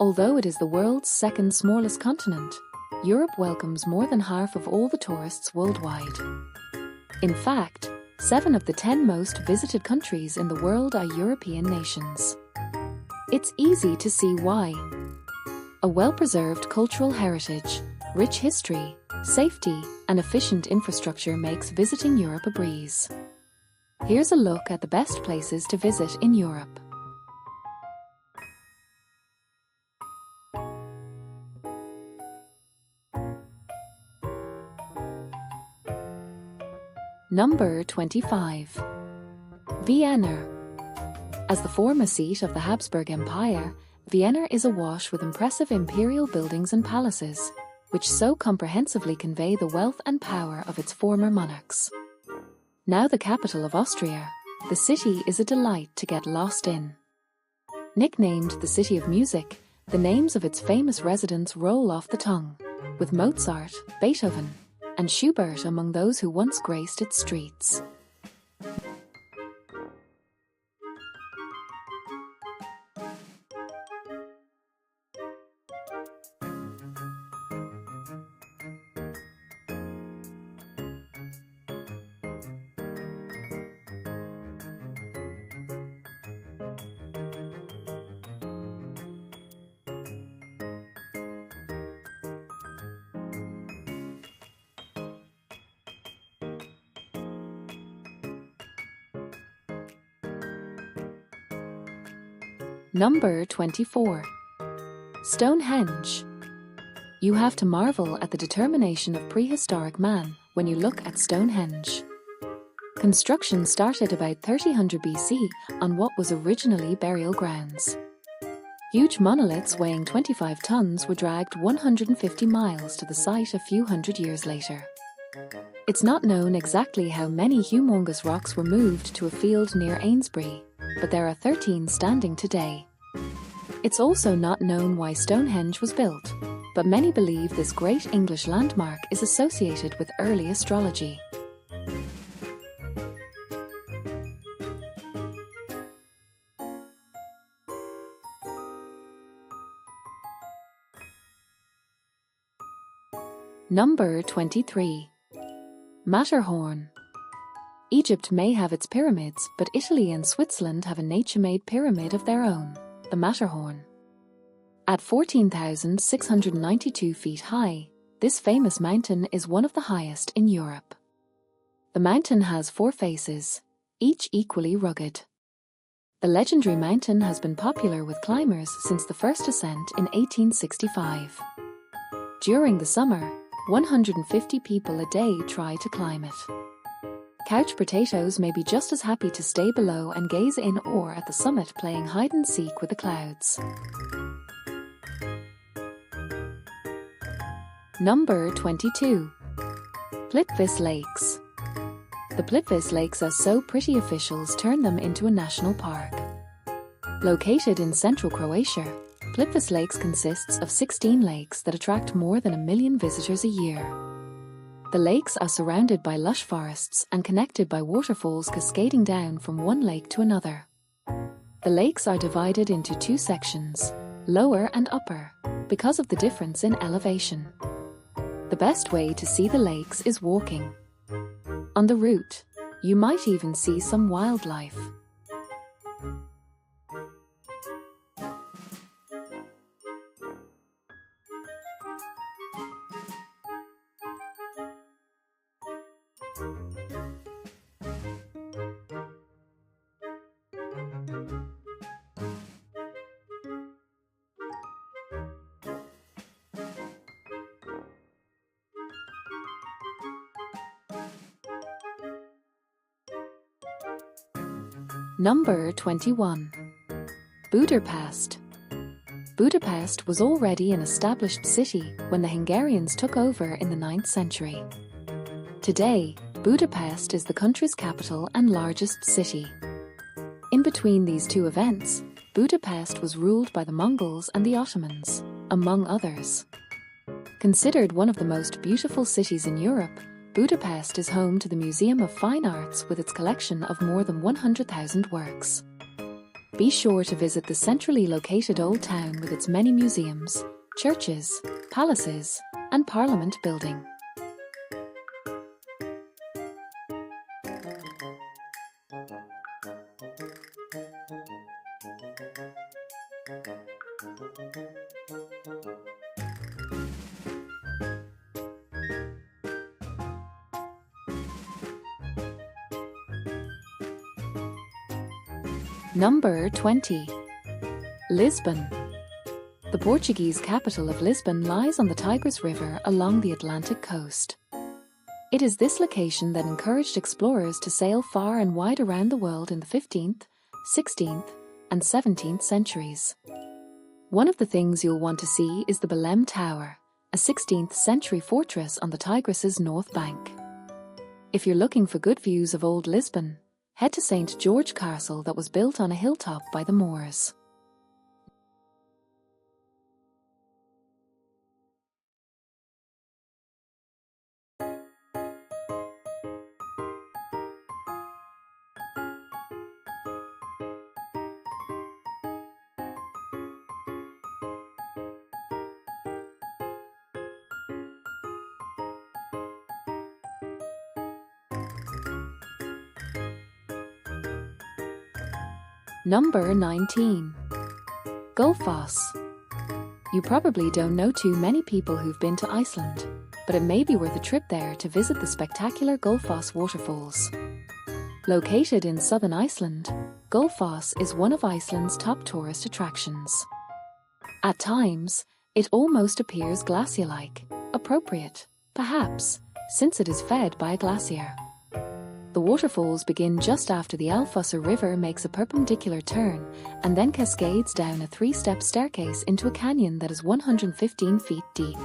Although it is the world's second smallest continent, Europe welcomes more than half of all the tourists worldwide. In fact, 7 of the 10 most visited countries in the world are European nations. It's easy to see why. A well-preserved cultural heritage, rich history, safety, and efficient infrastructure makes visiting Europe a breeze. Here's a look at the best places to visit in Europe. Number 25. Vienna. As the former seat of the Habsburg Empire, Vienna is awash with impressive imperial buildings and palaces, which so comprehensively convey the wealth and power of its former monarchs. Now the capital of Austria, the city is a delight to get lost in. Nicknamed the City of Music, the names of its famous residents roll off the tongue, with Mozart, Beethoven, and Schubert among those who once graced its streets. Number 24. Stonehenge. You have to marvel at the determination of prehistoric man when you look at Stonehenge. Construction started about 3000 BC on what was originally burial grounds. Huge monoliths weighing 25 tons were dragged 150 miles to the site a few hundred years later. It's not known exactly how many humongous rocks were moved to a field near Amsterdam, but there are 13 standing today. It's also not known why Stonehenge was built, but many believe this great English landmark is associated with early astrology. Number 23. Matterhorn. Egypt may have its pyramids, but Italy and Switzerland have a nature-made pyramid of their own, the Matterhorn. At 14,692 feet high, this famous mountain is one of the highest in Europe. The mountain has 4 faces, each equally rugged. The legendary mountain has been popular with climbers since the first ascent in 1865. During the summer, 150 people a day try to climb it. Couch potatoes may be just as happy to stay below and gaze in awe at the summit playing hide-and-seek with the clouds. Number 22. Plitvice Lakes. The Plitvice Lakes are so pretty officials turn them into a national park. Located in central Croatia, Plitvice Lakes consists of 16 lakes that attract more than 1 million visitors a year. The lakes are surrounded by lush forests and connected by waterfalls cascading down from one lake to another. The lakes are divided into 2 sections, lower and upper, because of the difference in elevation. The best way to see the lakes is walking. On the route, you might even see some wildlife. Number 21. Budapest. Budapest was already an established city when the Hungarians took over in the 9th century. Today, Budapest is the country's capital and largest city. In between these 2 events, Budapest was ruled by the Mongols and the Ottomans, among others. Considered one of the most beautiful cities in Europe, Budapest is home to the Museum of Fine Arts with its collection of more than 100,000 works. Be sure to visit the centrally located Old Town with its many museums, churches, palaces, and Parliament building. Number 20. Lisbon. The Portuguese capital of Lisbon lies on the Tigris River along the Atlantic coast. It is this location that encouraged explorers to sail far and wide around the world in the 15th, 16th, and 17th centuries. One of the things you'll want to see is the Belém Tower, a 16th century fortress on the Tigris's north bank. If you're looking for good views of old Lisbon, head to St. George Castle that was built on a hilltop by the Moors. Number 19. Gullfoss. You probably don't know too many people who've been to Iceland, but it may be worth a trip there to visit the spectacular Gullfoss waterfalls. Located in southern Iceland, Gullfoss is one of Iceland's top tourist attractions. At times, it almost appears glacier-like, appropriate, perhaps, since it is fed by a glacier. The waterfalls begin just after the Alfossa River makes a perpendicular turn and then cascades down a 3-step staircase into a canyon that is 115 feet deep.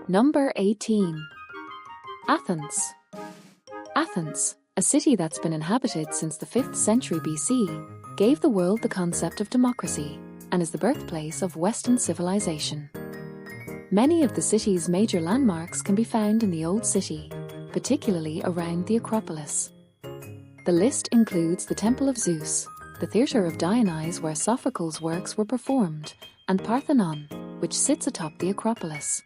Number 18. Athens. Athens, a city that's been inhabited since the 5th century BC, gave the world the concept of democracy and is the birthplace of Western civilization. Many of the city's major landmarks can be found in the Old City, particularly around the Acropolis. The list includes the Temple of Zeus, the Theatre of Dionysus where Sophocles' works were performed, and Parthenon, which sits atop the Acropolis.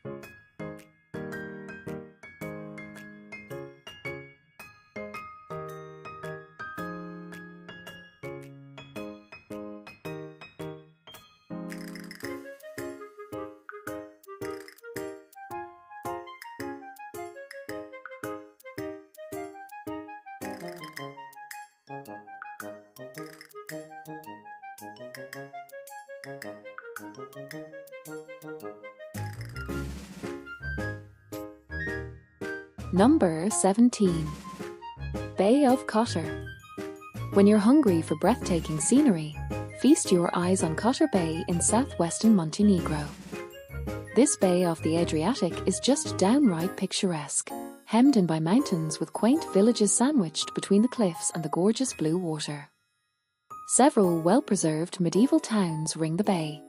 Number 17. Bay of Kotor. When you're hungry for breathtaking scenery, feast your eyes on Kotor Bay in southwestern Montenegro. This bay off the Adriatic is just downright picturesque, hemmed in by mountains with quaint villages sandwiched between the cliffs and the gorgeous blue water. Several well-preserved medieval towns ring the bay.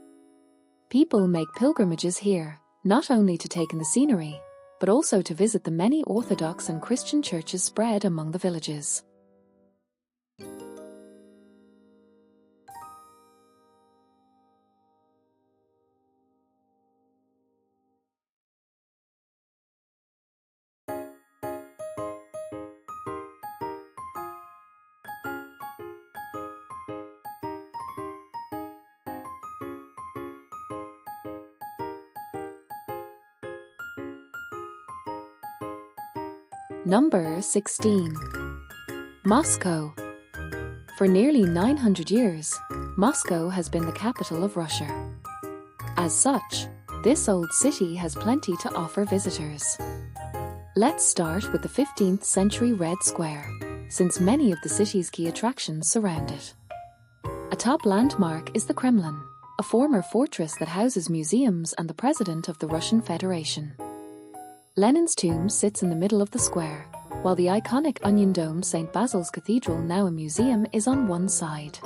People make pilgrimages here, not only to take in the scenery, but also to visit the many Orthodox and Christian churches spread among the villages. Number 16. Moscow. For nearly 900 years, Moscow has been the capital of Russia. As such, this old city has plenty to offer visitors. Let's start with the 15th century Red Square, since many of the city's key attractions surround it. A top landmark is the Kremlin, a former fortress that houses museums and the President of the Russian Federation. Lenin's tomb sits in the middle of the square, while the iconic onion-domed St. Basil's Cathedral, now a museum, is on one side.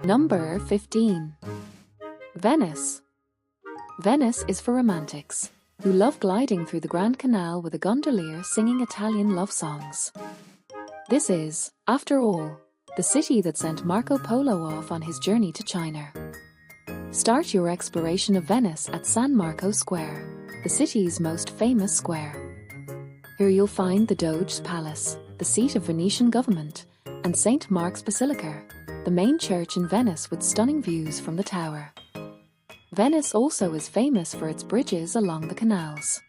Number 15. Venice. Venice is for romantics, who love gliding through the Grand Canal with a gondolier singing Italian love songs. This is, after all, the city that sent Marco Polo off on his journey to China. Start your exploration of Venice at San Marco Square, the city's most famous square. Here you'll find the Doge's Palace, the seat of Venetian government, and St. Mark's Basilica, the main church in Venice with stunning views from the tower. Venice also is famous for its bridges along the canals.